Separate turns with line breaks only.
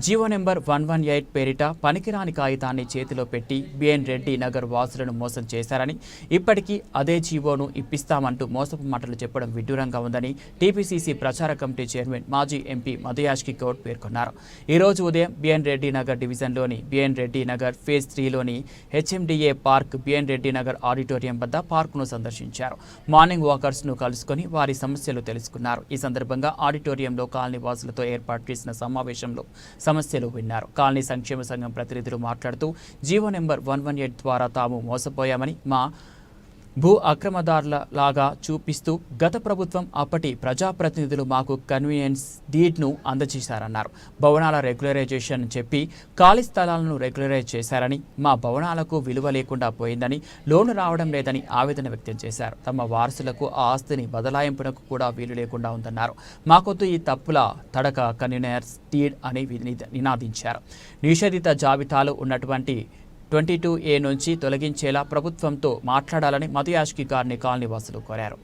GO number 118 పేరిట పనికిరాని కాగితాన్ని చేతిలో పెట్టి బిఎన్ రెడ్డి నగర్ వాసులను మోసం చేశారని, ఇప్పటికీ అదే జీవోను ఇప్పిస్తామంటూ మోసపు మాటలు చెప్పడం విడ్డూరంగా ఉందని టీపీసీసీ ప్రచార కమిటీ చైర్మన్ మాజీ ఎంపీ మధుయాష్కి గౌడ్ పేర్కొన్నారు. ఈ రోజు ఉదయం బిఎన్ రెడ్డి నగర్ డివిజన్లోని బిఎన్ రెడ్డి నగర్ ఫేజ్ 3లోని HMDA park, BN Reddy Nagar auditorium వద్ద పార్కును సందర్శించారు. మార్నింగ్ వాకర్స్ను కలుసుకొని వారి సమస్యలు తెలుసుకున్నారు. ఈ సందర్భంగా ఆడిటోరియంలో కాలనీ వాసులతో ఏర్పాటు చేసిన సమావేశంలో సమస్యలు విన్నారు. కాలనీ సంక్షేమ సంఘం ప్రతినిధులు మాట్లాడుతూ జీవో నెంబర్ 118 ద్వారా తాము మోసపోయామని, మా భూ అక్రమదారుల లాగా చూపిస్తూ గత ప్రభుత్వం అప్పటి ప్రజాప్రతినిధులు మాకు కన్వీనియన్స్ డీడ్ను అందజేశారన్నారు. భవనాల రెగ్యులరైజేషన్ చెప్పి ఖాళీ స్థలాలను రెగ్యులరైజ్ చేశారని, మా భవనాలకు విలువ లేకుండా పోయిందని, లోను రావడం లేదని ఆవేదన వ్యక్తం చేశారు. తమ వారసులకు ఆ ఆస్తిని బదలాయింపునకు కూడా వీలు లేకుండా ఉందన్నారు. మాకొద్దు ఈ తప్పుల తడక కన్వీనియన్స్ డీడ్ అని నినాదించారు. నిషేధిత జాబితాలో ఉన్నటువంటి 22A నుంచి తొలగించేలా ప్రభుత్వంతో మాట్లాడాలని మధుయాష్కి గారిని కాలనీ వాసులు కోరారు.